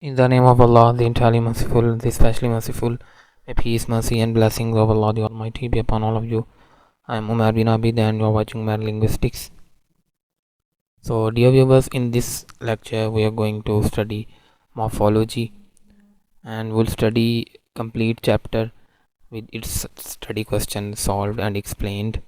In the name of Allah, the entirely merciful, the especially merciful, may peace, mercy, and blessings of Allah the Almighty be upon all of you. I am Umar bin Abid, and you are watching my Linguistics. So, dear viewers, in this lecture, we are going to study morphology, and we'll study complete chapter with its study question solved and explained.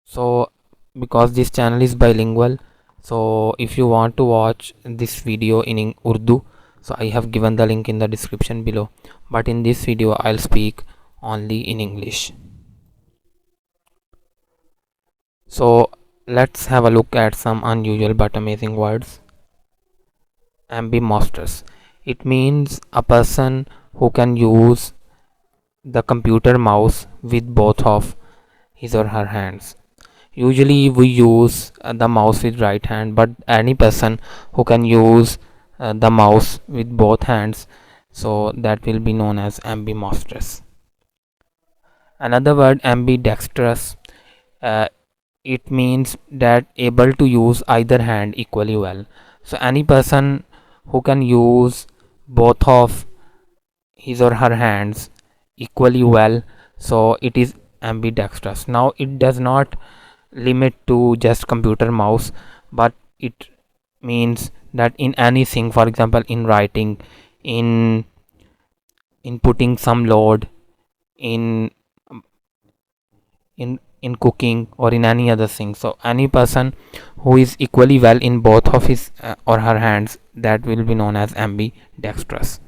So, because this channel is bilingual, so if you want to watch this video in Urdu, so I have given the link in the description below, but in this video I'll speak only in English. So let's have a look at some unusual but amazing words. Ambimorphs. It means a person who can use the computer mouse with both of his or her hands. Usually we use the mouse with right hand, but any person who can use the mouse with both hands, so that will be known as ambidextrous. Another word, ambidextrous, uh, it means that able to use either hand equally well. So any person who can use both of his or her hands equally well, so it is ambidextrous. Now it does not limit to just computer mouse, but it means that in anything, for example in writing, in putting some load, in in cooking, or in any other thing. So any person who is equally well in both of his or her hands, that will be known as ambidextrous.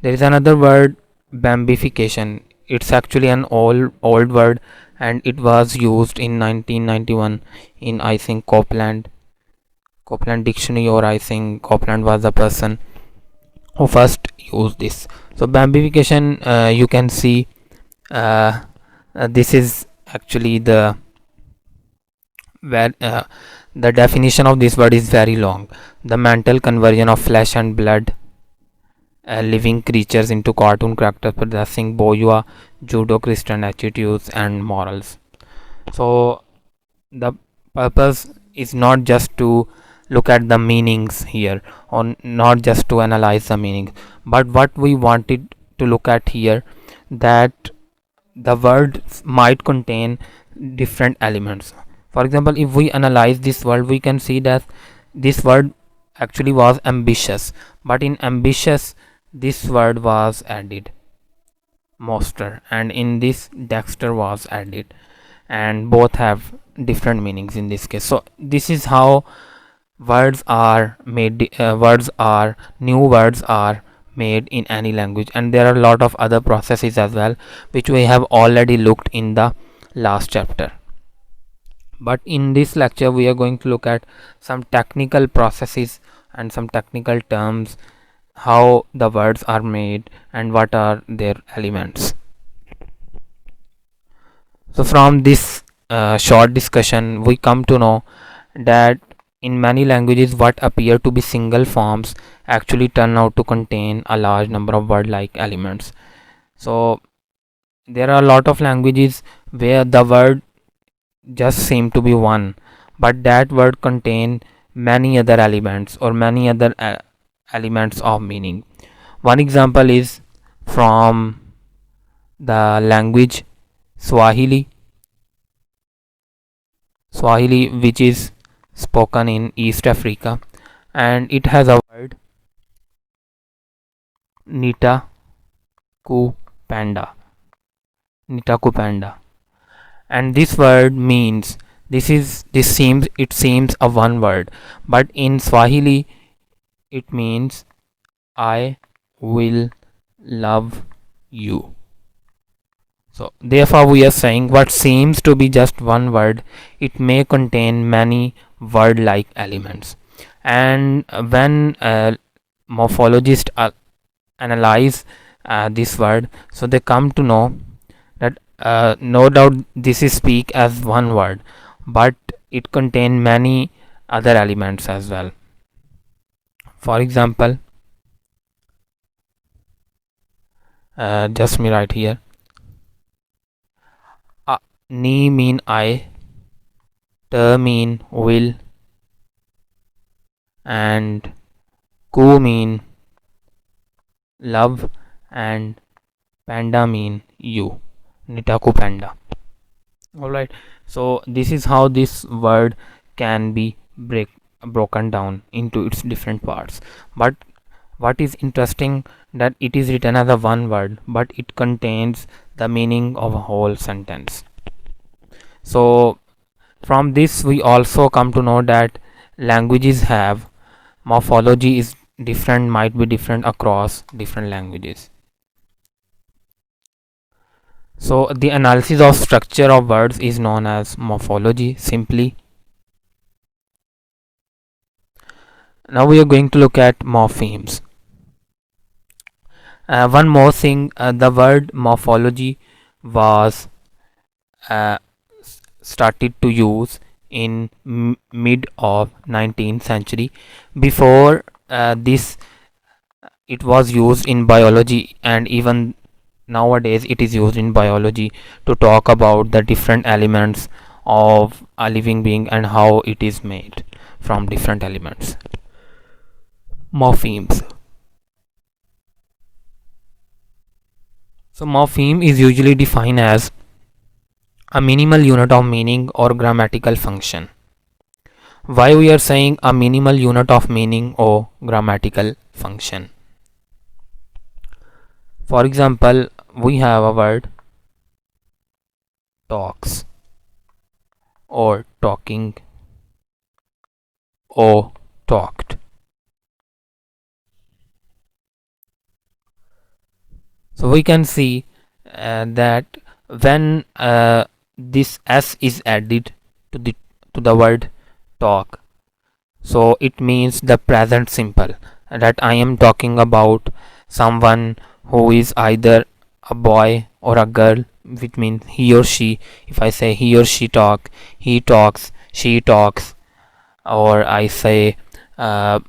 There is another word, bambification. It's actually an old word, and it was used in 1991 in, I think, Copland dictionary, or I think Copland was the person who first used this. So bambification, you can see, this is actually the where the definition of this word is very long. The mental conversion of flesh and blood living creatures into cartoon characters possessing bourgeois judo-christian attitudes and morals. So the purpose is not just to look at the meanings here, or not just to analyze the meaning, but what we wanted to look at here, that the word might contain different elements. For example, if we analyze this word, we can see that this word actually was ambitious, but in ambitious this word was added monster, and in this dexter was added, and both have different meanings in this case. So this is how words are made. New words are made in any language, and there are a lot of other processes as well, which we have already looked in the last chapter. But in this lecture we are going to look at some technical processes and some technical terms, how the words are made and what are their elements. So from this short discussion we come to know that in many languages what appear to be single forms actually turn out to contain a large number of word-like elements. So there are a lot of languages where the word just seem to be one, but that word contain many other elements, or many other elements of meaning. One example is from the language Swahili, which is spoken in East Africa, and it has a word nita ku panda. And this word means, it seems a one word, but in Swahili it means I will love you. So therefore we are saying what seems to be just one word, it may contain many word like elements. And when morphologists analyze this word, so they come to know that no doubt this is speak as one word, but it contain many other elements as well. For example, just me right here, ni mean I, ter mean will, and ku mean love, and panda mean you. Nitaku panda. Alright, so this is how this word can be broken down into its different parts. But what is interesting, that it is written as a one word, but it contains the meaning of a whole sentence. So from this we also come to know that languages have morphology is different, might be different across different languages. So the analysis of structure of words is known as morphology simply. Now we are going to look at morphemes. One more thing, the word morphology was uh, started to use in mid of 19th century. Before this, it was used in biology, and even nowadays it is used in biology to talk about the different elements of a living being and how it is made from different elements. Morphemes. So morpheme is usually defined as a minimal unit of meaning or grammatical function. Why we are saying a minimal unit of meaning or grammatical function? For example, we have a word talks or talking or talked. So we can see that when this s is added to the word talk, so it means the present simple, that I am talking about someone who is either a boy or a girl, which means he or she. If I say he or she talk, he talks, she talks, or I say uh,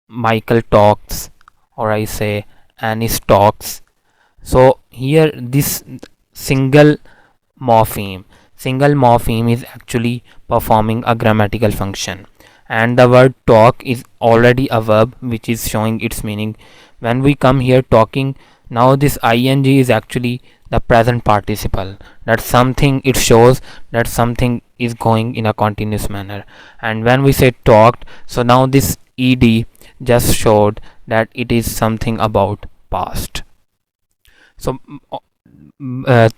Michael talks, or I say Anis talks. So here this single morpheme is actually performing a grammatical function, and the word talk is already a verb which is showing its meaning. When we come here talking, now this ing is actually the present participle, that something, it shows that something is going in a continuous manner. And when we say talked, so now this ed just showed that it is something about past. So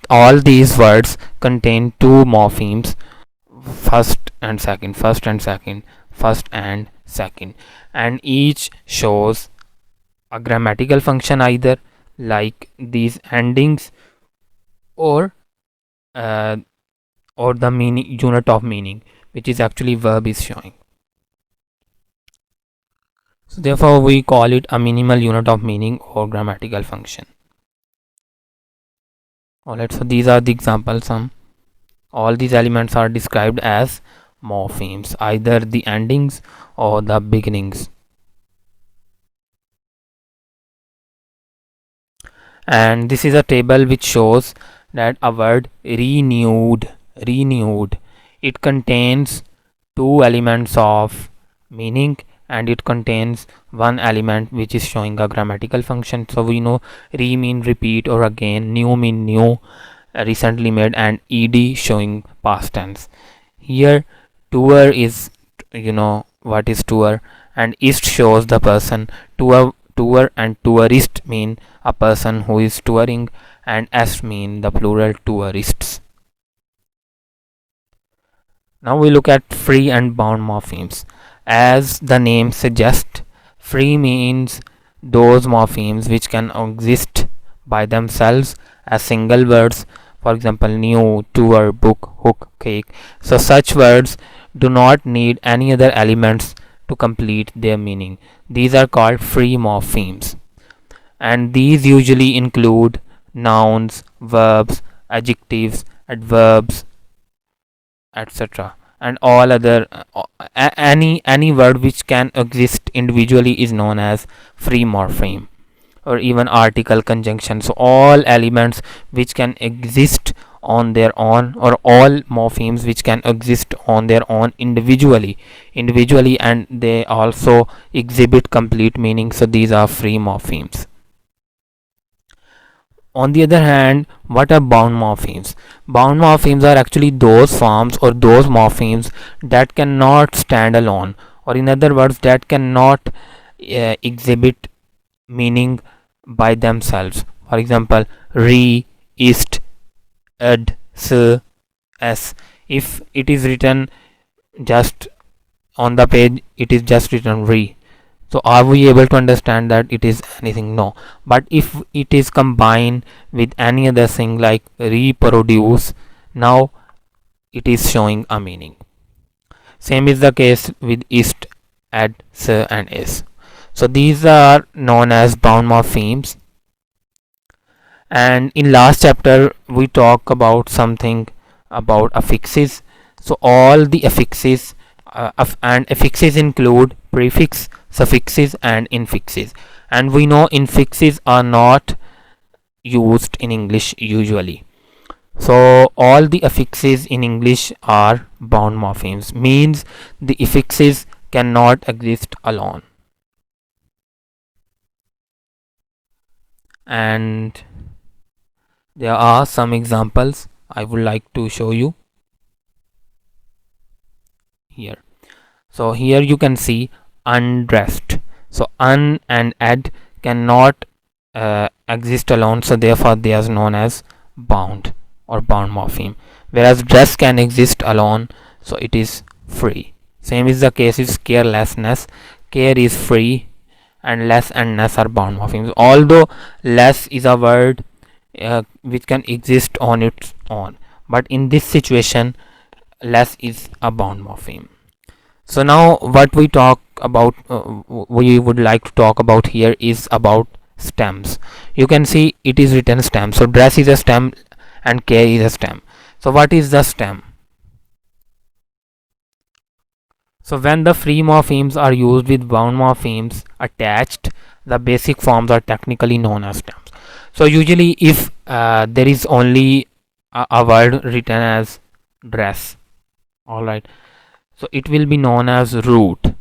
all these words contain two morphemes, first and second, first and second, first and second, and each shows a grammatical function, either like these endings or uh, or the meaning unit of meaning, which is actually verb is showing. So therefore we call it a minimal unit of meaning or grammatical function. Alright, so these are the examples. All these elements are described as morphemes, either the endings or the beginnings. And this is a table which shows that a word renewed, it contains two elements of meaning, and it contains one element which is showing a grammatical function. So we know re mean repeat or again, new mean new, recently made, and ed showing past tense. Here tour is, what is tour, and ist shows the person. Tour and tourist mean a person who is touring, and s mean the plural tourists. Now we look at free and bound morphemes. As the name suggests, free means those morphemes which can exist by themselves as single words. For example, new, tour, book, hook, cake. So such words do not need any other elements to complete their meaning. These are called free morphemes, and these usually include nouns, verbs, adjectives, adverbs, etc., and all other any word which can exist individually is known as free morpheme, or even article conjunction. So all elements which can exist on their own, or all morphemes which can exist on their own individually, and they also exhibit complete meaning. So these are free morphemes. On the other hand, what are bound morphemes? Bound morphemes are actually those forms or those morphemes that cannot stand alone, or in other words, that cannot exhibit meaning by themselves. For example, re, ist, ed, s. If it is written just on the page, it is just written re. So are we able to understand that it is anything? No. But if it is combined with any other thing like reproduce, now it is showing a meaning. Same is the case with ist, ed, and is. So these are known as bound morphemes. And in last chapter we talk about something about affixes. So all the affixes and affixes include prefix, suffixes and infixes, and we know infixes are not used in English usually. So all the affixes in English are bound morphemes, means the affixes cannot exist alone. And there are some examples I would like to show you here. So here you can see undressed. So un and ed cannot exist alone, so therefore they are known as bound or bound morpheme, whereas dress can exist alone, so it is free. Same is the case with carelessness. Care is free, and less and ness are bound morphemes, although less is a word which can exist on its own, but in this situation less is a bound morpheme. So now what we talk about, we would like to talk about here is about stems. You can see it is written stem. So dress is a stem and care is a stem. So what is the stem? So when the free morphemes are used with bound morphemes attached, the basic forms are technically known as stems. So usually if there is only a word written as dress, all right, so it will be known as root,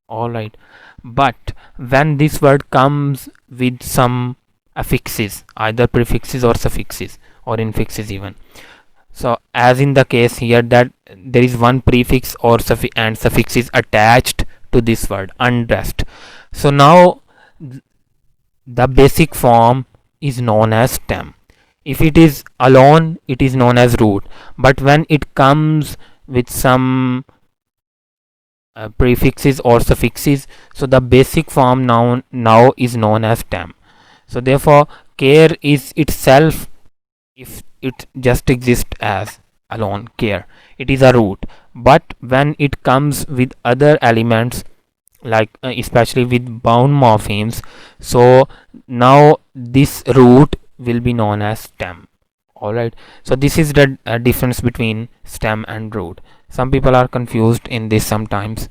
all right. But when this word comes with some affixes, either prefixes or suffixes or infixes even, so as in the case here that there is one prefix or suffixes attached to this word undressed, so now the basic form is known as stem. If it is alone, it is known as root, but when it comes with some prefixes or suffixes, so the basic form now is known as stem. So therefore care is itself, if it just exists as alone care, it is a root, but when it comes with other elements like especially with bound morphemes, so now this root will be known as stem. All right, so this is the difference between stem and root. Some people are confused in this sometimes.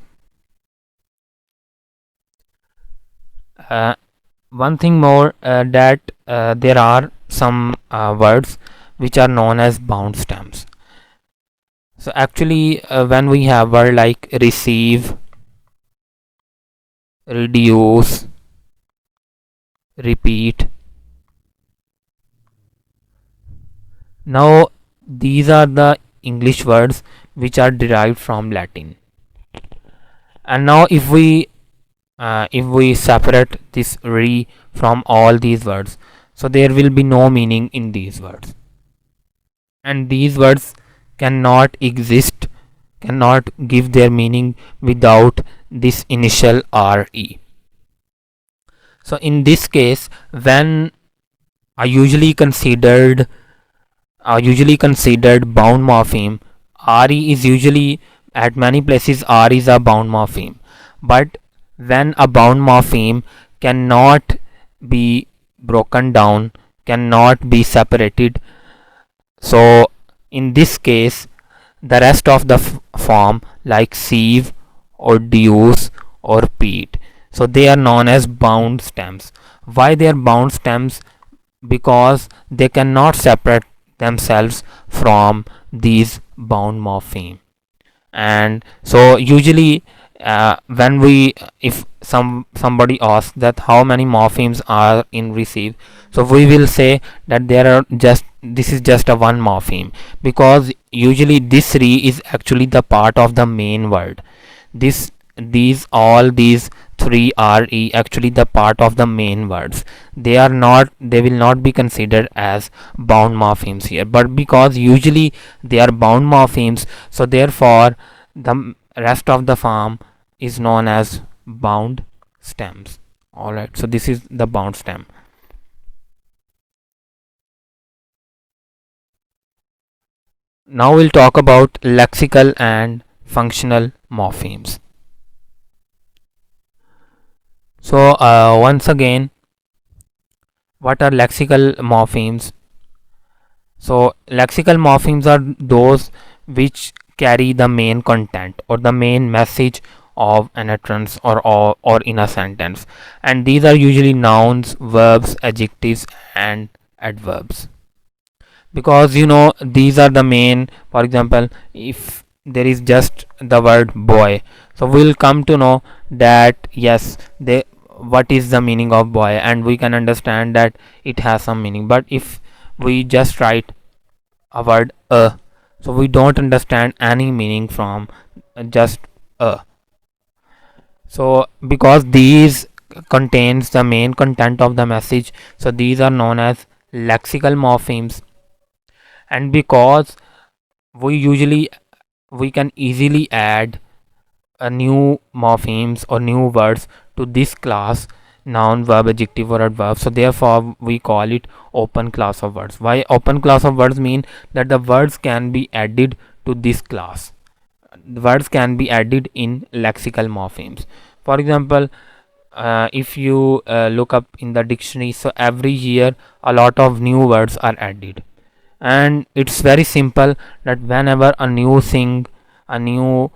One thing more, that there are some words which are known as bound stems. So actually when we have word like receive, reduce, repeat, now these are the English words which are derived from Latin. And now if we separate this re from all these words, so there will be no meaning in these words, and these words cannot exist, cannot give their meaning without this initial re. So in this case, when I usually considered bound morpheme, re is usually at many places re is a bound morpheme, but when a bound morpheme cannot be broken down, cannot be separated, so in this case the rest of the form like sieve or deuce or peat, so they are known as bound stems. Why they are bound stems? Because they cannot separate themselves from these bound morpheme. And so usually when we if somebody asks that how many morphemes are in receive, so we will say that there are just this is just a one morpheme, because usually this re is actually the part of the main word. This these all these three are actually the part of the main words. They will not be considered as bound morphemes here, but because usually they are bound morphemes, so therefore the rest of the form is known as bound stems. Alright, so this is the bound stem. Now we'll talk about lexical and functional morphemes. So once again, what are lexical morphemes? So lexical morphemes are those which carry the main content or the main message of an utterance or in a sentence, and these are usually nouns, verbs, adjectives, and adverbs. Because these are the main. For example, if there is just the word boy, so we'll come to know that yes, they what is the meaning of boy, and we can understand that it has some meaning. But if we just write a word so we don't understand any meaning from just so because these contains the main content of the message, so these are known as lexical morphemes. And because we can easily add a new morphemes or new words to this class, noun, verb, adjective, or adverb, so therefore we call it open class of words. Why open class of words? Mean that the words can be added to this class. The words can be added in lexical morphemes. For example, if you look up in the dictionary, so every year a lot of new words are added, and it's very simple that whenever a new thing, a new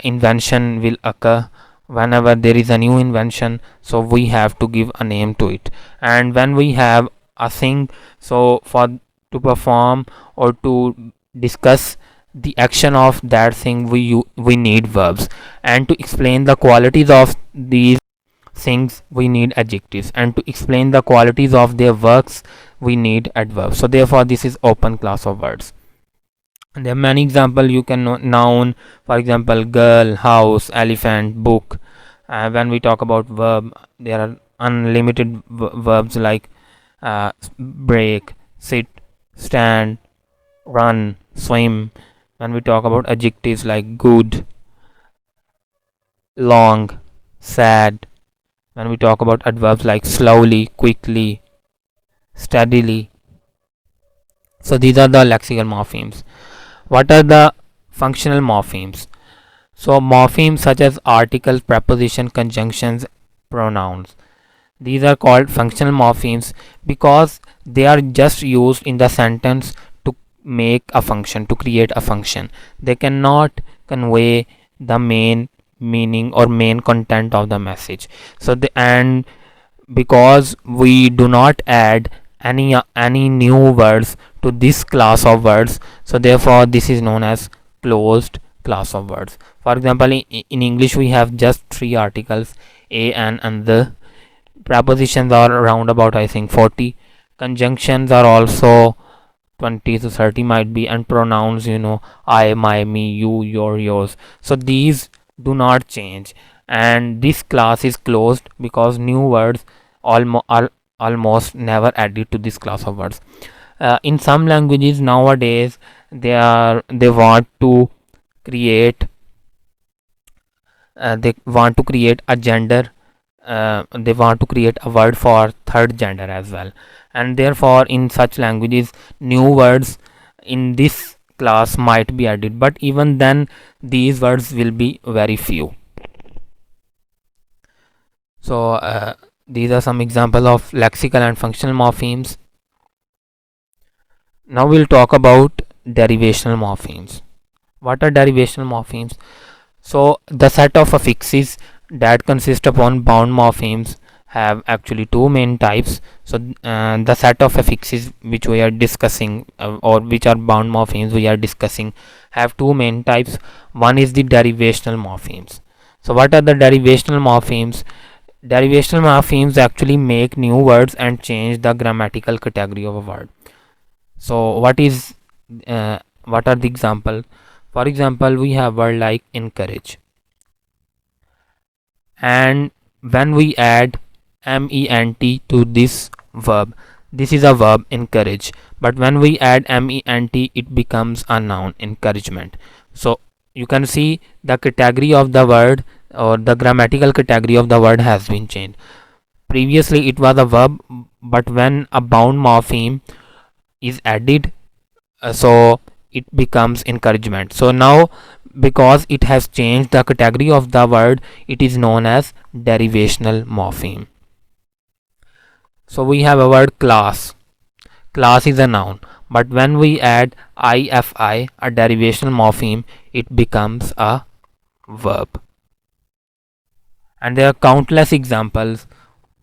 invention will occur, whenever there is a new invention, so we have to give a name to it. And when we have a thing, so for to perform or to discuss the action of that thing, we need verbs, and to explain the qualities of these things we need adjectives, and to explain the qualities of their works we need adverbs. So therefore this is open class of words. And there are many examples you can know. Noun, for example, girl, house, elephant, book. When we talk about verb, there are unlimited verbs like break, sit, stand, run, swim. When we talk about adjectives like good, long, sad. When we talk about adverbs like slowly, quickly, steadily. So these are the lexical morphemes. What are the functional morphemes? So morphemes such as articles, preposition, conjunctions, pronouns, these are called functional morphemes because they are just used in the sentence to make a function, to create a function. They cannot convey the main meaning or main content of the message. So and because we do not add any new words to this class of words, so therefore this is known as closed class of words. For example, in English we have just three articles, a, an, and the. Prepositions are around about I think 40. Conjunctions are also 20 to 30 might be, and pronouns I, my, me, you, your, yours. So these do not change, and this class is closed because new words are almost never added to this class of words. In some languages nowadays they want to create a gender. They want to create a word for third gender as well, and therefore in such languages new words in this class might be added, but even then these words will be very few. So these are some examples of lexical and functional morphemes. Now we'll talk about derivational morphemes. What are derivational morphemes? So the set of affixes that consist upon bound morphemes have actually two main types. So the set of affixes which we are discussing, or which are bound morphemes we are discussing, have two main types. One is the derivational morphemes. So what are the derivational morphemes? Derivational morphemes actually make new words and change the grammatical category of a word. So what are the examples? For example, we have word like encourage, and when we add ment to this verb, this is a verb encourage, but when we add ment, it becomes a noun encouragement. So you can see the category of the word, or the grammatical category of the word, has been changed. Previously it was a verb, but when a bound morpheme is added, so it becomes encouragement. So now, because it has changed the category of the word, it is known as derivational morpheme. So we have a word class. Class is a noun, but when we add ifi, a derivational morpheme, it becomes a verb. And there are countless examples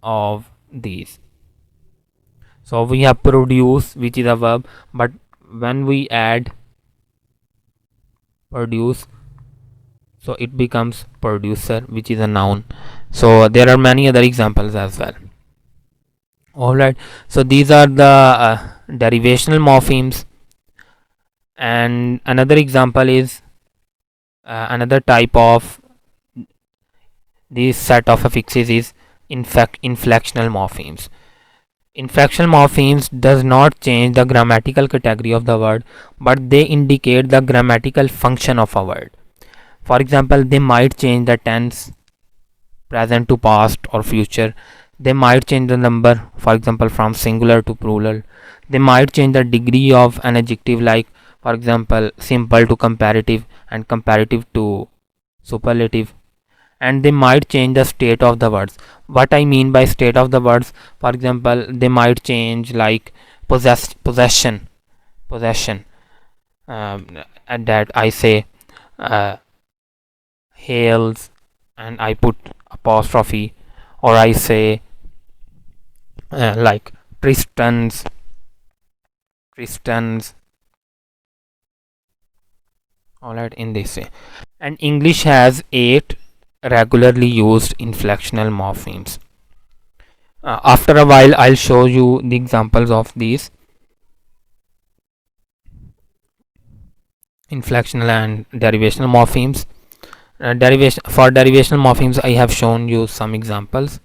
of these. So we have produce, which is a verb, but when we add produce, so it becomes producer, which is a noun. So there are many other examples as well. Alright, so these are the derivational morphemes. And another example is another type of this set of affixes is inflectional morphemes. Inflectional morphemes does not change the grammatical category of the word, but they indicate the grammatical function of a word. For example, they might change the tense, present to past or future. They might change the number, for example, from singular to plural. They might change the degree of an adjective, like for example, simple to comparative and comparative to superlative. And they might change the state of the words. What I mean by state of the words, for example, they might change like possession, and that I say hails and I put apostrophe, or I say like Tristans, alright, in this way. And English has 8 regularly used inflectional morphemes. After a while I'll show you the examples of these inflectional and derivational morphemes. For derivational morphemes I have shown you some examples.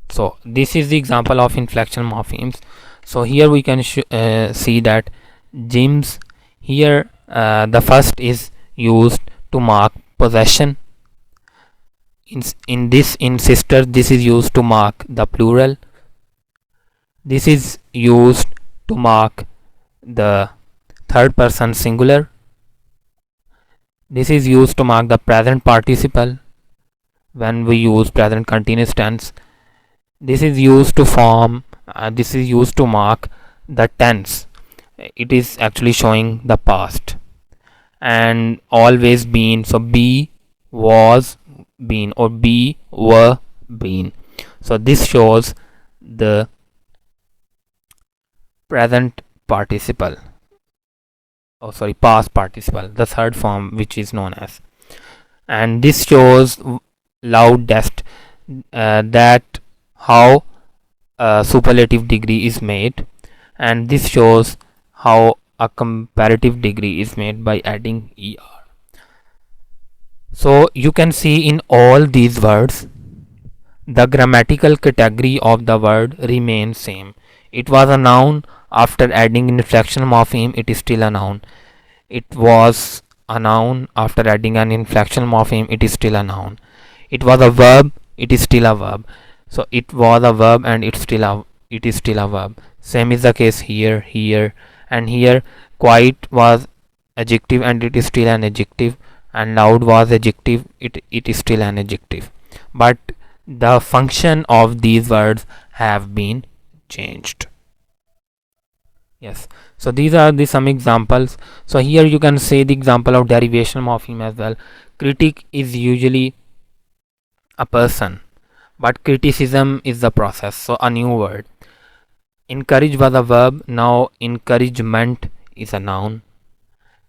So this is the example of inflectional morphemes. So here we can see that gyms, here the first is used to mark possession. In sister, this is used to mark the plural. This is used to mark the third person singular. This is used to mark the present participle when we use present continuous tense. This is used to mark the tense. It is actually showing the past. And always been, so be, was, been, or be, were, been. So this shows the present participle, past participle, the third form, which is known as. And this shows loudest, that how a superlative degree is made. And this shows how a comparative degree is made by adding er. So you can see in all these words, the grammatical category of the word remains same. It was a noun. After adding inflectional morpheme, it is still a noun. It was a noun. After adding an inflectional morpheme, it is still a noun. It was a verb. It is still a verb. So it was a verb and it is still a verb. Same is the case here, here, and here. Quiet was adjective and it is still an adjective, and loud was adjective, it is still an adjective. But the function of these words have been changed. Yes, so these are some examples. So here you can say the example of derivational morpheme as well. Critic is usually a person, but criticism is the process. So a new word. Encourage was a verb, now encouragement is a noun.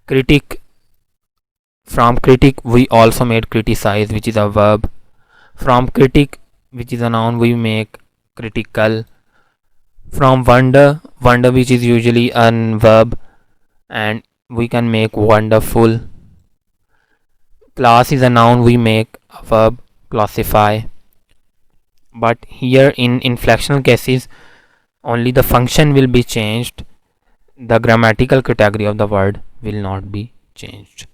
Critic, from critic we also made criticize, which is a verb. From critic, which is a noun, we make critical. From wonder, wonder which is usually a verb, and we can make wonderful. Class is a noun, we make a verb, classify. But here in inflectional cases, only the function will be changed. The grammatical category of the word will not be changed.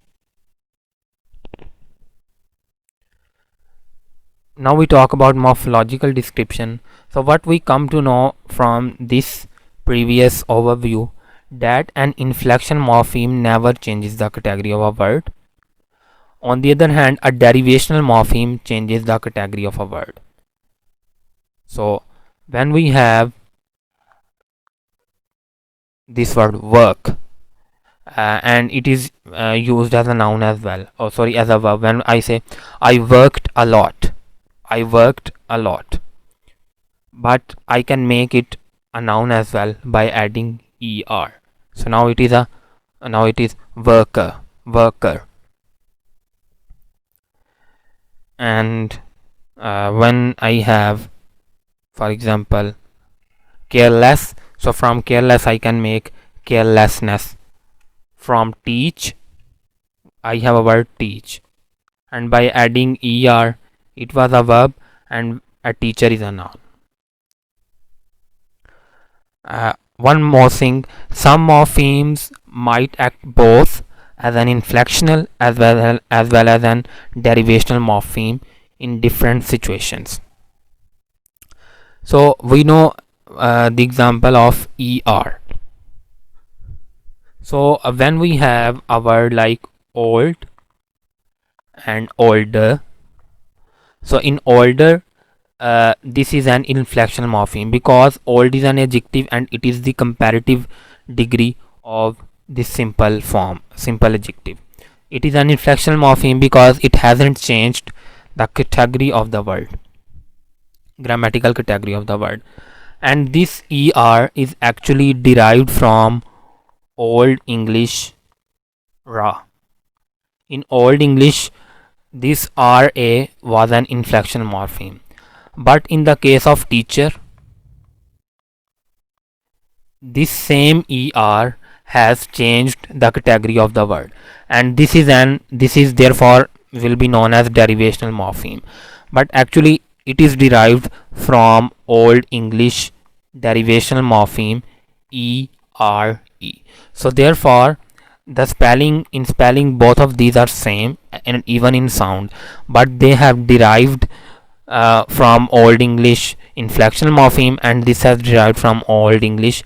Now we talk about morphological description. So what we come to know from this previous overview, that an inflection morpheme never changes the category of a word. On the other hand, a derivational morpheme changes the category of a word. So when we have this word work, and it is used as a noun as well, oh sorry, as a verb. When I say I worked a lot, I worked a lot, but I can make it a noun as well by adding er. So now it is worker, worker. And when I have, for example, careless, so from careless I can make carelessness. From teach, I have a word teach, and by adding er, it was a verb and a teacher is a noun. One more thing, some morphemes might act both as an inflectional as well as an derivational morpheme in different situations. So we know the example of er. So when we have a word like old and older, so in older, this is an inflectional morpheme because old is an adjective and it is the comparative degree of this simple form, simple adjective. It is an inflectional morpheme because it hasn't changed the category of the word, grammatical category of the word. And this er is actually derived from Old English ra. In Old English, this ra was an inflectional morpheme, but in the case of teacher, this same er has changed the category of the word, and this is therefore will be known as derivational morpheme. But actually it is derived from Old English derivational morpheme er. So therefore the spelling both of these are same and even in sound, but they have derived from Old English inflectional morpheme, and this has derived from Old English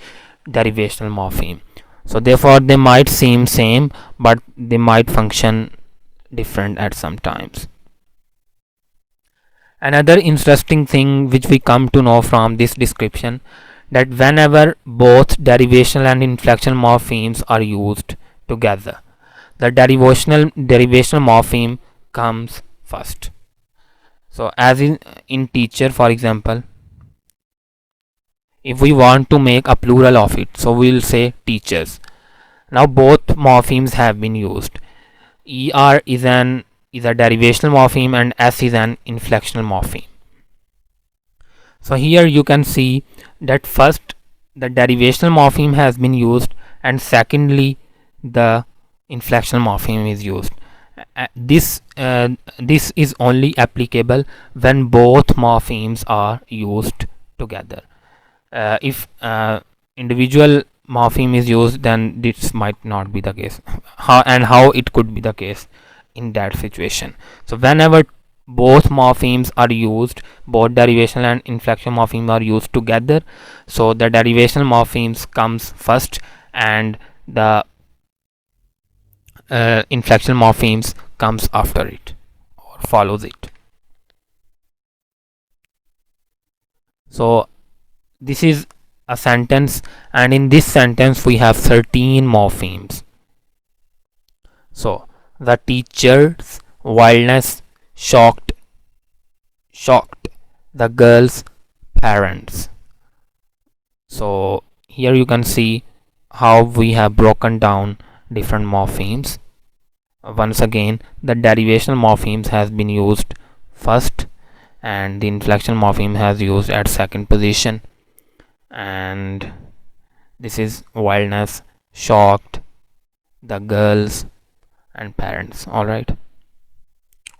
derivational morpheme. So therefore they might seem same, but they might function different at some times. Another interesting thing which we come to know from this description, that whenever both derivational and inflectional morphemes are used together, the derivational morpheme comes first. So as in teacher, for example, if we want to make a plural of it, so we'll say teachers. Now both morphemes have been used. Er is a derivational morpheme and s is an inflectional morpheme. So here you can see that first the derivational morpheme has been used, and secondly the inflectional morpheme is used. This is only applicable when both morphemes are used together. If individual morpheme is used, then this might not be the case. How it could be the case in that situation? So whenever both morphemes are used, both derivational and inflectional morphemes are used together, so the derivational morphemes comes first and the inflectional morphemes comes after it or follows it. So this is a sentence, and in this sentence we have 13 morphemes. So the teacher's wildness shocked shocked, the girl's parents. So here you can see how we have broken down different morphemes. Once again, the derivational morphemes has been used first, and the inflectional morpheme has used at second position. And this is wildness, shocked, the girls, and parents. All right.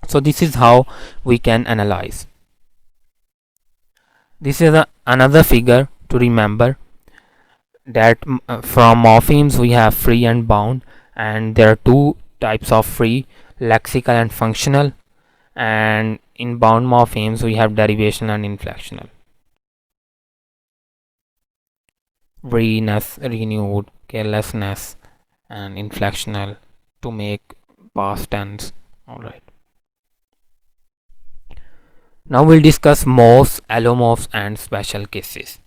So this is how we can analyze. This is another figure to remember, that from morphemes we have free and bound, and there are two types of free, lexical and functional, and in bound morphemes we have derivational and inflectional. Freeness, renewed, carelessness, and inflectional to make past tense. All right. Now we'll discuss morphs, allomorphs, and special cases.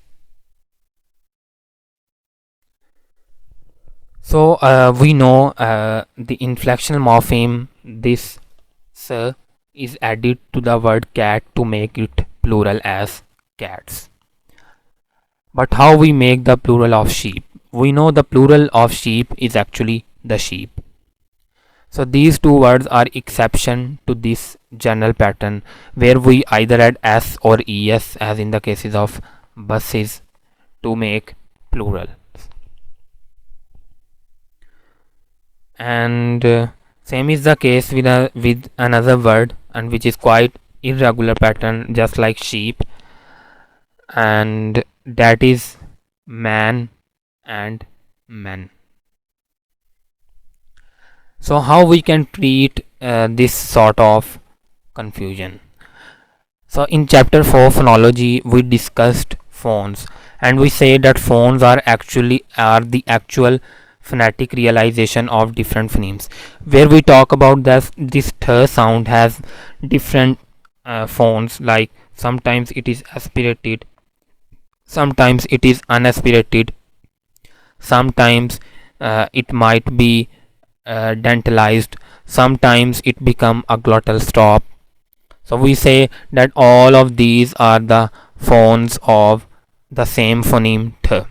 So we know the inflectional morpheme, this sir is added to the word cat to make it plural as cats. But how we make the plural of sheep? We know the plural of sheep is actually the sheep. So these two words are exception to this general pattern, where we either add s or es, as in the cases of buses, to make plural. And same is the case with another word, and which is quite irregular pattern, just like sheep, and that is man and men. So how we can treat this sort of confusion? So in chapter 4 phonology we discussed phones, and we say that phones are the actual phonetic realization of different phonemes, where we talk about that this th sound has different phones, like sometimes it is aspirated, sometimes it is unaspirated, sometimes it might be dentalized, sometimes it become a glottal stop. So we say that all of these are the phones of the same phoneme th.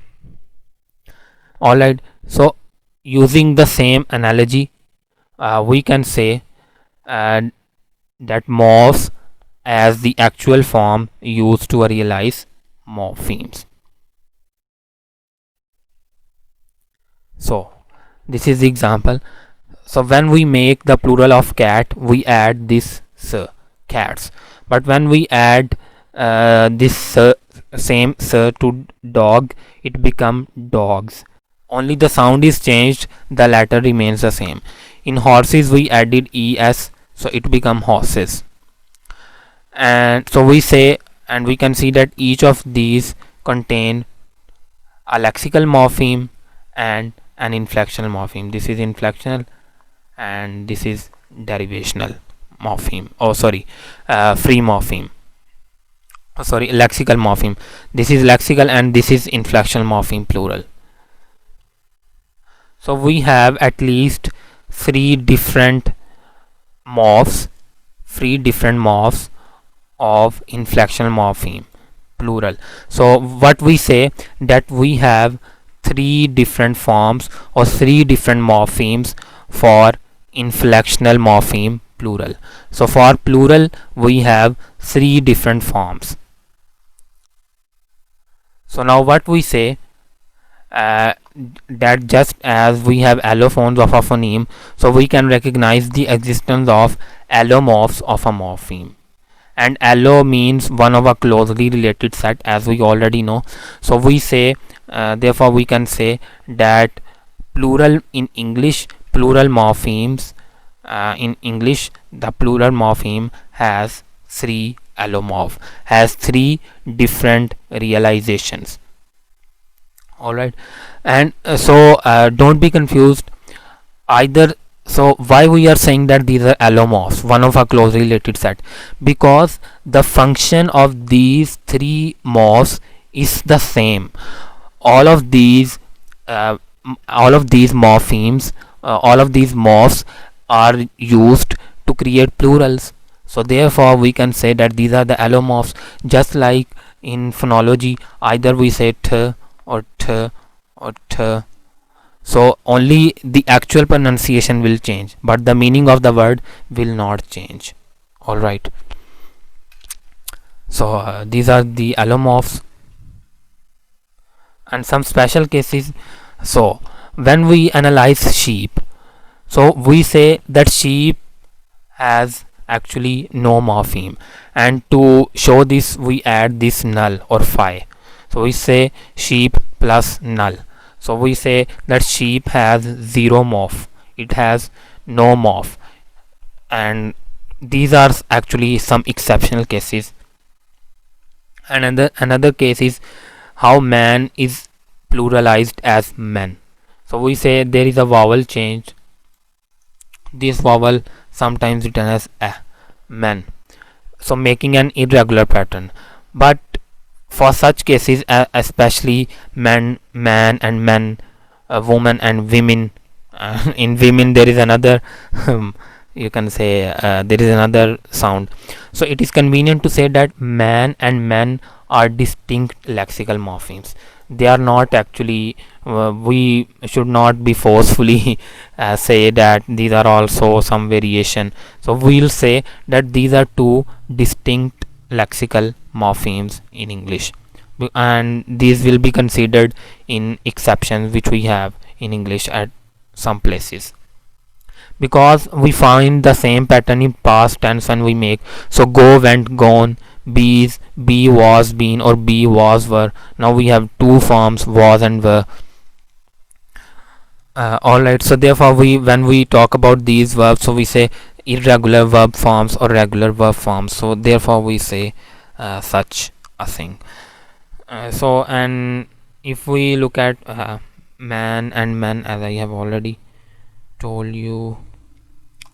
Alright, so using the same analogy, we can say that morphs as the actual form used to realize morphemes. So this is the example. So when we make the plural of cat, we add this cats, but when we add this same to dog, it become dogs. Only the sound is changed, the letter remains the same. In horses we added es, so it become horses. And so we say, and we can see that each of these contain a lexical morpheme and an inflectional morpheme. This is inflectional and this is derivational morpheme. Free morpheme. Lexical morpheme. This is lexical and this is inflectional morpheme plural. So we have at least three different morphs of inflectional morpheme plural. So what we say, that we have three different forms or three different morphemes for inflectional morpheme plural. So for plural we have three different forms. So now what we say, that just as we have allophones of a phoneme, so we can recognize the existence of allomorphs of a morpheme. And allo means one of a closely related set, as we already know. So we say, therefore we can say that plural in English, plural morphemes in English, the plural morpheme has three allomorph, has three different realizations. Alright, and so don't be confused either. So why we are saying that these are allomorphs, one of a closely related set? Because the function of these three morphs is the same. All of these morphemes, all of these morphs are used to create plurals. So therefore we can say that these are the allomorphs. Just like in phonology, either we say th or th or th, so only the actual pronunciation will change, but the meaning of the word will not change. All right. So these are the allomorphs and some special cases. So when we analyze sheep, so we say that sheep has actually no morpheme, and to show this we add this null or phi. So we say sheep plus null. So we say that sheep has zero morph, it has no morph, and these are actually some exceptional cases. And another case is how man is pluralized as men. So we say there is a vowel change, this vowel sometimes written as a, men, so making an irregular pattern. But for such cases, especially men, man and men, woman and women, in women there is another you can say there is another sound. So it is convenient to say that man and men are distinct lexical morphemes. They are not actually, we should not be forcefully say that these are also some variation. So we'll say that these are two distinct lexical morphemes in English, and these will be considered in exceptions which we have in English at some places, because we find the same pattern in past tense when we make. So go, went, gone, bees, be, was, been, or be, was, were. Now we have two forms, was and were. Alright, so therefore we, when we talk about these verbs, so we say irregular verb forms or regular verb forms. So therefore we say such a thing. So and if we look at man and men, as I have already told you.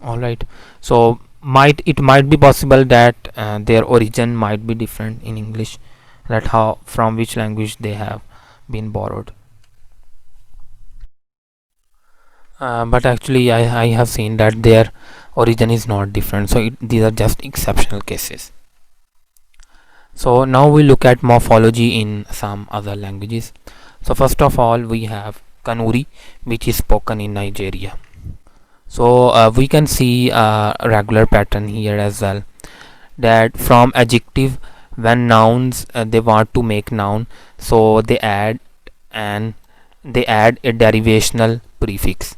All right, so it might be possible that their origin might be different in English, that how, from which language they have been borrowed. But actually I have seen that their origin is not different, so these are just exceptional cases. So now we look at morphology in some other languages. So first of all we have Kanuri, which is spoken in Nigeria. So we can see a regular pattern here as well, that from adjective, when nouns they want to make noun, so they add a derivational prefix.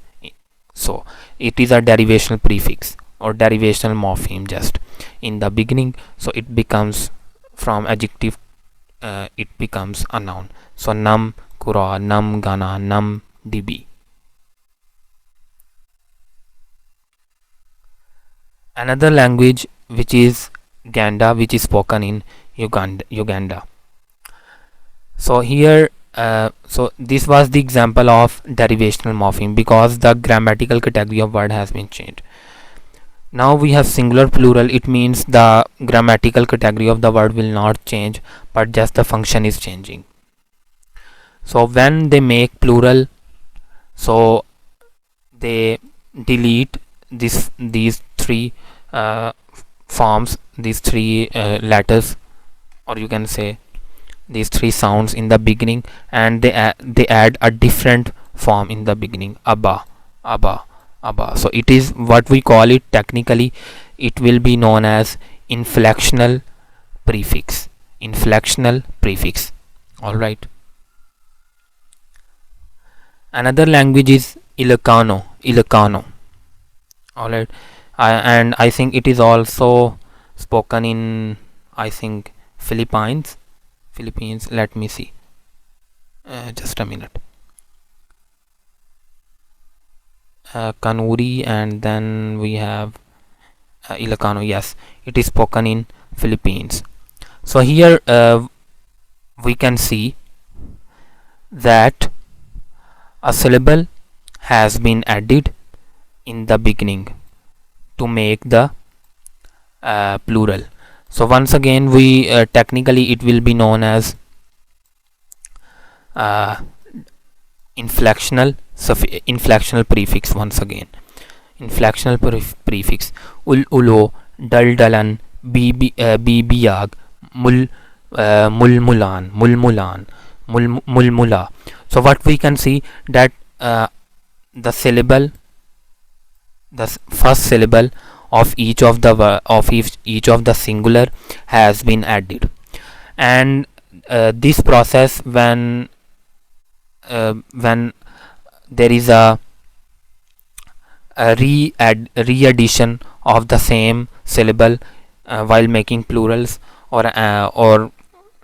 So it is a derivational prefix or derivational morpheme just in the beginning, so it becomes, from adjective it becomes a noun. So nam kura, nam gana, nam db. Another language which is Ganda, which is spoken in Uganda. So here so this was the example of derivational morpheme, because the grammatical category of word has been changed. Now we have singular plural, it means the grammatical category of the word will not change, but just the function is changing. So when they make plural, so they delete these three forms, these three letters, or you can say these three sounds in the beginning, and they add a different form in the beginning, abba, abba, abba. So it is what we call it technically, it will be known as inflectional prefix. Inflectional prefix. All right. Another language is Ilocano. All right. And I think it is also spoken in, I think, Philippines. Let me see, just a minute. Kanuri, and then we have Ilocano. Yes, it is spoken in Philippines. So here we can see that a syllable has been added in the beginning to make the plural. So once again we technically it will be known as inflectional prefix. Once again, inflectional prefix, ul, ulo, daldalan, bibiyag, mulmulan, mulmula. So what we can see that the syllable, the first syllable of each of the each of the singular has been added, and this process when there is a re-addition of the same syllable while making plurals, or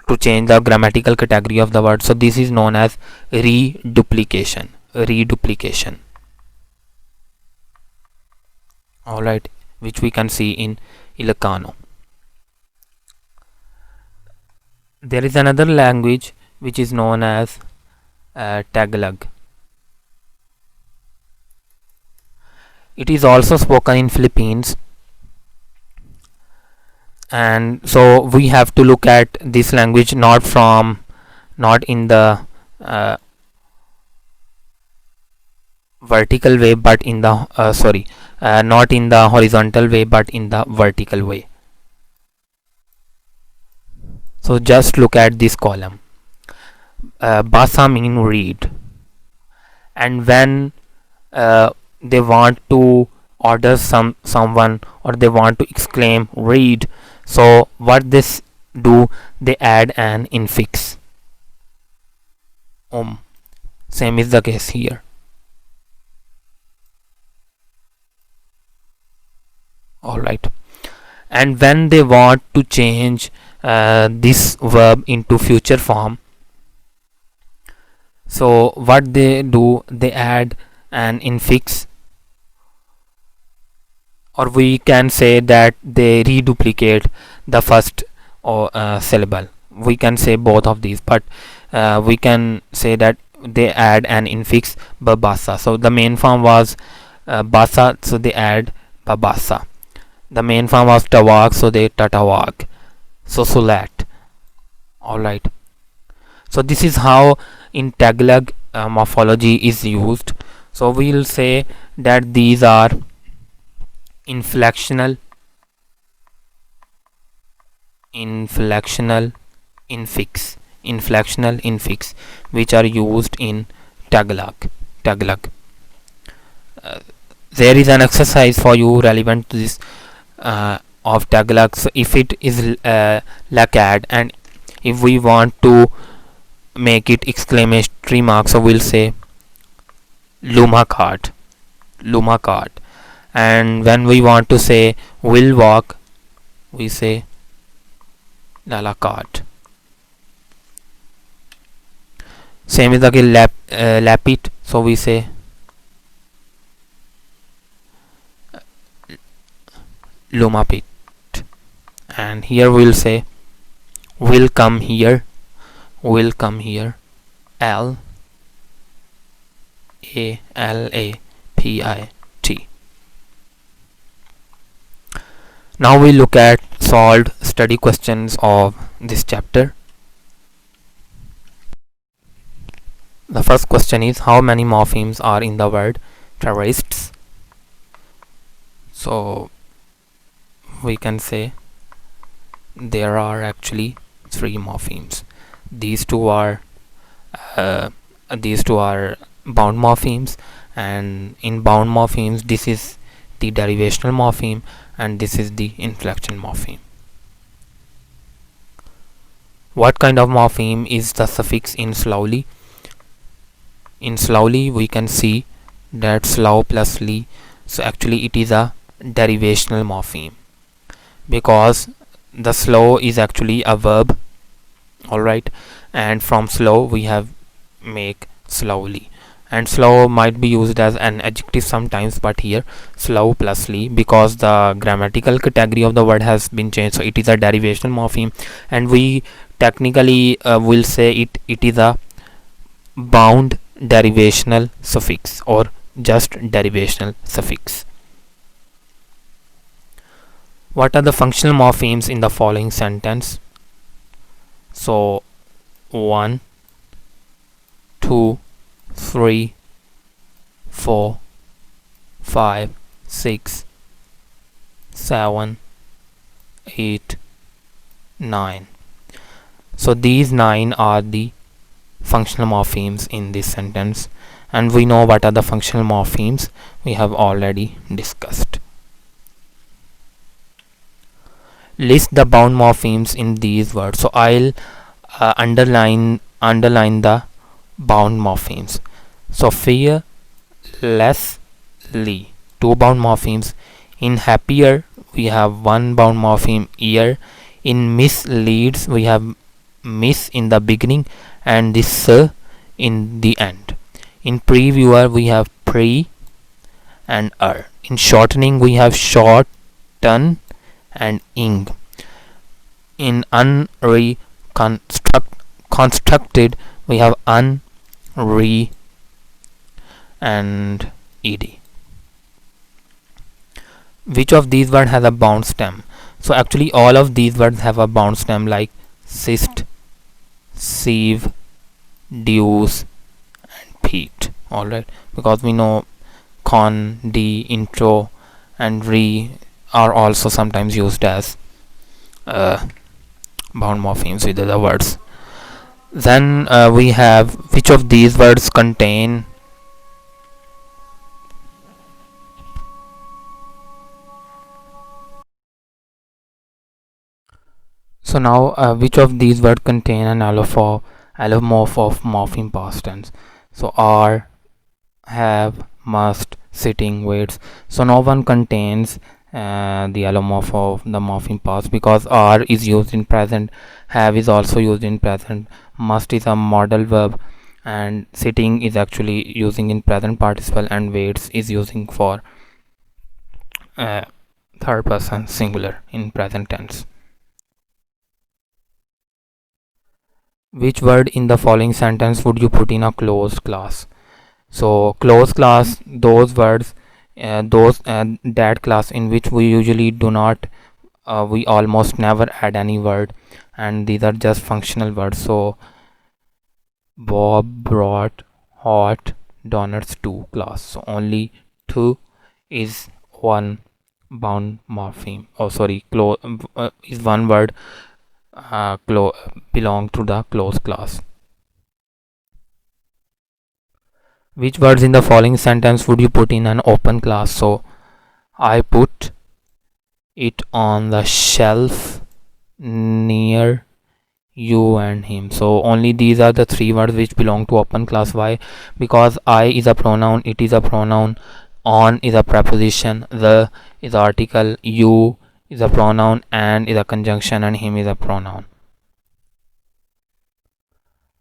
to change the grammatical category of the word. So this is known as reduplication. All right, which we can see in Ilocano. There is another language which is known as Tagalog. It is also spoken in Philippines, and so we have to look at this language not in the vertical way, but in the not in the horizontal way, but in the vertical way. So just look at this column. Basa mean read, and when they want to order someone, or they want to exclaim read, so what this do, they add an infix. Same is the case here. All right, and when they want to change this verb into future form, so what they do, they add an infix, or we can say that they reduplicate the first syllable. We can say both of these, but we can say that they add an infix, babasa. So the main form was basa, so they add babasa. The main form was tawag, so they tatawag. So sulat. All right, so this is how in Tagalog morphology is used. So we'll say that these are inflectional, infix, which are used in Tagalog. There is an exercise for you relevant to this of Tagalog. So if it is lacad, and if we want to make it exclamatory mark, so we'll say lumakart. And when we want to say will walk, we say lalakart. Same is the lapit, so we say lumapit. And here we'll say will come here, L A L A P I T. Now we look at solved study questions of this chapter. The first question is, how many morphemes are in the word terrorists? So we can say there are actually 3 morphemes. These two are bound morphemes, and in bound morphemes this is the derivational morpheme and this is the inflectional morpheme. What kind of morpheme is the suffix in slowly? In slowly we can see that slow plus li, so actually it is a derivational morpheme, because the slow is actually a verb. All right, and from slow we have make slowly, and slow might be used as an adjective sometimes, but here slow plus li, because the grammatical category of the word has been changed, so it is a derivational morpheme, and we technically will say it is a bound derivational suffix or just derivational suffix. What are the functional morphemes in the following sentence? So 1, 2, 3, 4, 5, 6, 7, 8, 9. So these 9 are the functional morphemes in this sentence, and we know what are the functional morphemes. We have already discussed. List the bound morphemes in these words. So I'll underline the bound morphemes. So fearlessly, 2 bound morphemes. In happier, we have 1 bound morpheme, ear. In misleads, we have miss in the beginning and this in the end. In previewer, we have pre and In shortening, we have shorten and ing. In constructed, we have re and ed. Which of these words has a bound stem? So actually all of these words have a bound stem, like cyst, sieve, deuce and peat. Alright, because we know con, d, intro and re are also sometimes used as bound morphemes with other words. Then we have which of these words contain So now which of these words contain an allomorph of morpheme past tense? So are, have, must, sitting, waits. So no one contains the allomorph of the morpheme past, because are is used in present, have is also used in present, must is a modal verb, and sitting is actually using in present participle, and waits is using for third person singular in present tense. Which word in the following sentence would you put in a closed class? So closed class, those words, that class in which we usually do not, we almost never add any word, and these are just functional words. So Bob brought hot donuts to class. So only 2 is one bound morpheme. Is one word belong to the closed class. Which words in the following sentence would you put in an open class? So I put it on the shelf near you and him. So only these are the 3 words which belong to open class. Why? Because I is a pronoun, it is a pronoun, on is a preposition, the is article, you is a pronoun, and is a conjunction, and him is a pronoun.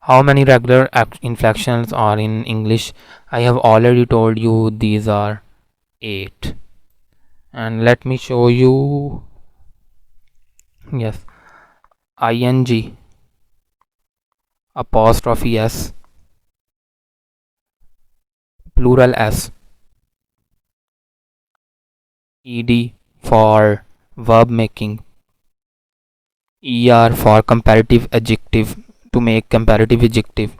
How many regular inflections are in English? I have already told you these are 8. And let me show you. Yes, ing, apostrophe s, plural s, ed for verb making, er for comparative adjective, to make comparative adjective,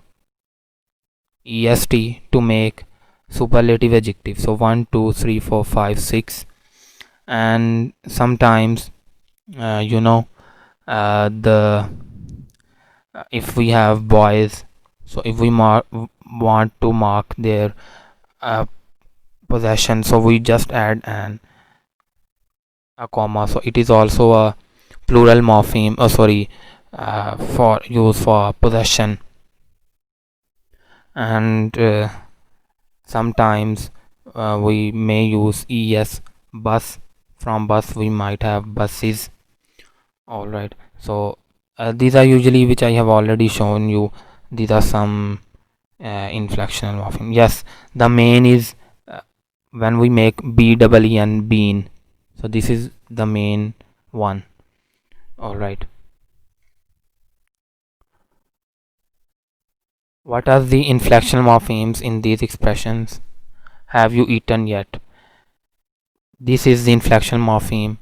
est to make superlative adjective. So 1 2 3 4 5 6. And sometimes the if we have boys, so if we want to mark their possession, so we just add a comma. So it is also a plural morpheme, for use for possession. And sometimes we may use es, bus. From bus we might have buses. All right, so these are usually, which I have already shown you, these are some inflectional morpheme. Yes, the main is when we make BEEN, bean. So this is the main one. All right, what are the inflectional morphemes in these expressions? Have you eaten yet? This is the inflectional morpheme.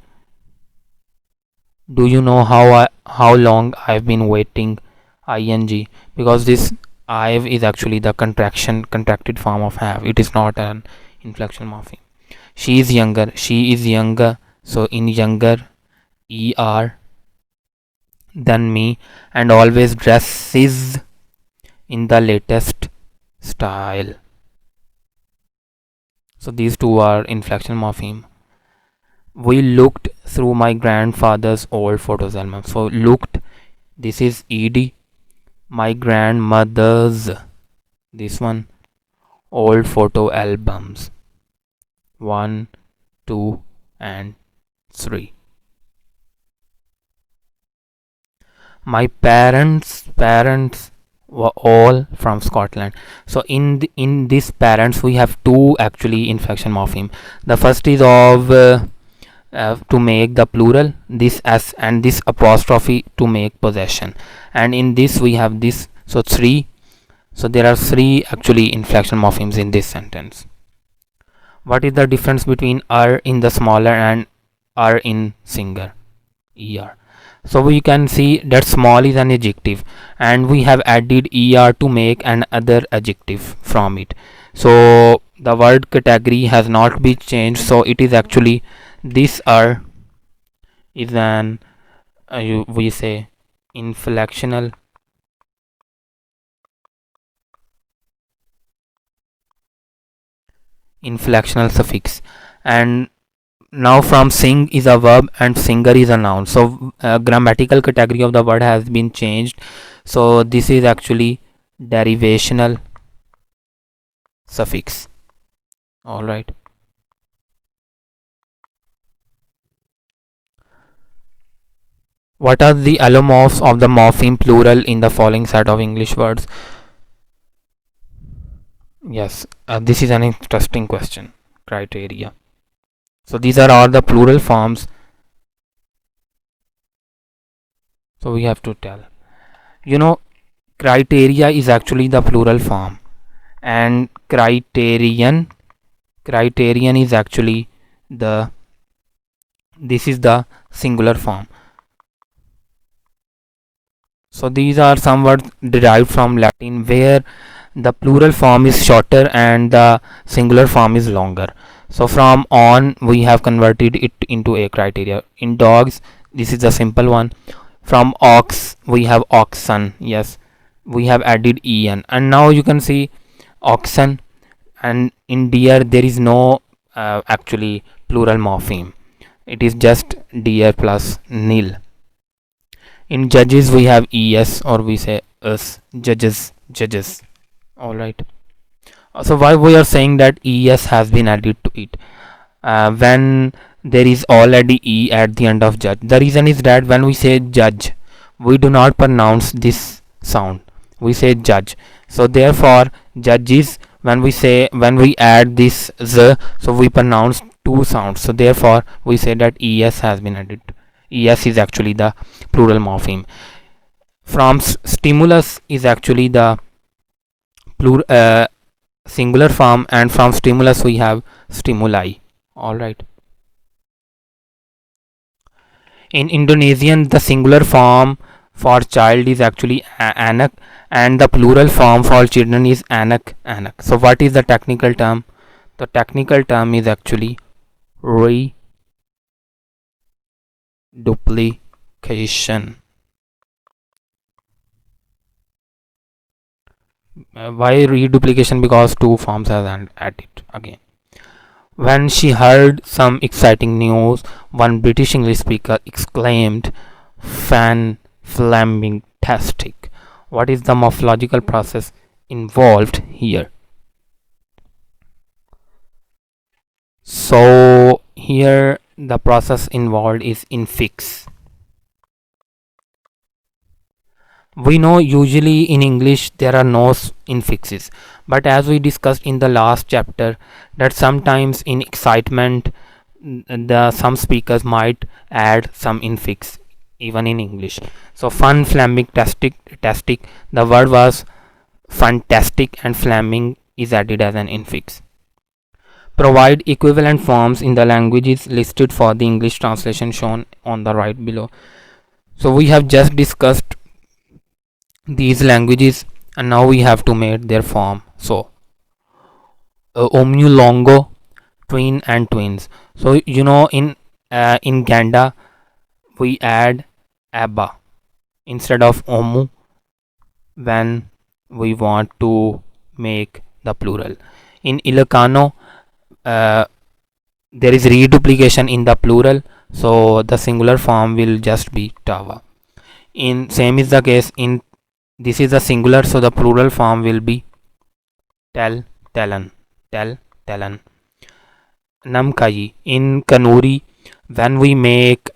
Do you know how long I've been waiting? Ing, because this I've is actually the contracted form of have. It is not an inflectional morpheme. She is younger. So in younger er than me and always dresses in the latest style. So these two are inflection morpheme. We looked through my grandfather's old photos album. So looked, this is ed. My grandmother's, this one, old photo albums, 1, 2 and 3. My parents were all from Scotland. So in these parents we have two actually inflection morpheme. The first is of to make the plural, this s, and this apostrophe to make possession, and in this we have this, so 3. So there are 3 actually inflection morphemes in this sentence. What is the difference between in the smaller and in singular? Er. So we can see that small is an adjective and we have added er to make another adjective from it. So the word category has not been changed, so it is actually this is an we say inflectional suffix. And now from sing is a verb and singer is a noun, so grammatical category of the word has been changed. So this is actually derivational suffix. All right. What are the allomorphs of the morpheme plural in the following set of English words? Yes, this is an interesting question. Criteria. So these are all the plural forms. So we have to tell. Criteria is actually the plural form, and criterion is actually this is the singular form. So these are some words derived from Latin where the plural form is shorter and the singular form is longer. So from on we have converted it into a criteria. In dogs, this is a simple one. From ox we have oxen. Yes, we have added en, and now you can see oxen. And in deer there is no actually plural morpheme, it is just deer plus nil. In judges we have es, or we say us, judges. All right. So why we are saying that es has been added to it when there is already e at the end of judge? The reason is that when we say judge, we do not pronounce this sound, we say judge. So therefore judges, when we add this z, so we pronounce two sounds, so therefore we say that es has been added. Es is actually the plural morpheme. From stimulus is actually the singular form, and from stimulus we have stimuli. All right. In Indonesian, the singular form for child is actually anak, and the plural form for children is anak. So what is the technical term? The technical term is actually reduplication. Why reduplication? Because two forms are added again. When she heard some exciting news, one British English speaker exclaimed, "Fan-flaming-tastic." What is the morphological process involved here? So here the process involved is infix. We know usually in English there are no infixes, but as we discussed in the last chapter, that sometimes in excitement some speakers might add some infix even in English. So fun, flaming, tastic, the word was fantastic and flaming is added as an infix. Provide equivalent forms in the languages listed for the English translation shown on the right below. So we have just discussed these languages and now we have to make their form. So omnulongo, twin and twins. So in Ganda we add abba instead of omu when we want to make the plural. In Ilocano, there is reduplication in the plural, so the singular form will just be tawa. In same is the case in this is the singular, so the plural form will be tel, telan, tel, telan. Namkai. In Kanuri, when we make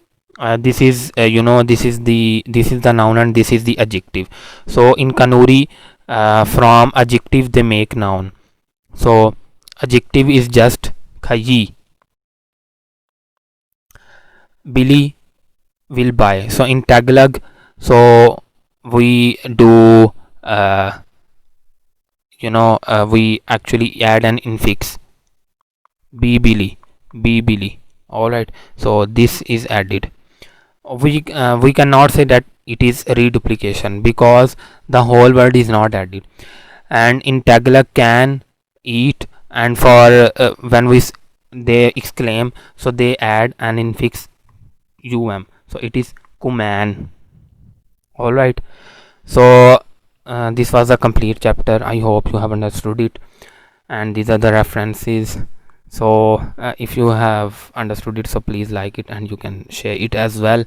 this is this is the noun and this is the adjective. So in Kanuri, from adjective they make noun. So adjective is just khayi. Billy will buy. So in Tagalog, so we do we actually add an infix. Be Billy. All right. So this is added. We cannot say that it is reduplication because the whole word is not added. And in Tagalog, can, eat, and for when they exclaim, so they add an infix so it is kuman. All right. So this was a complete chapter. I hope you have understood it, and these are the references. So if you have understood it, so please like it and you can share it as well,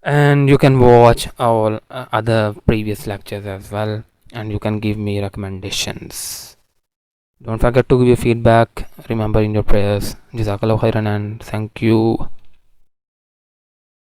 and you can watch all other previous lectures as well, and you can give me recommendations. Don't forget to give your feedback. Remember in your prayers. Jazakallah khairan and thank you.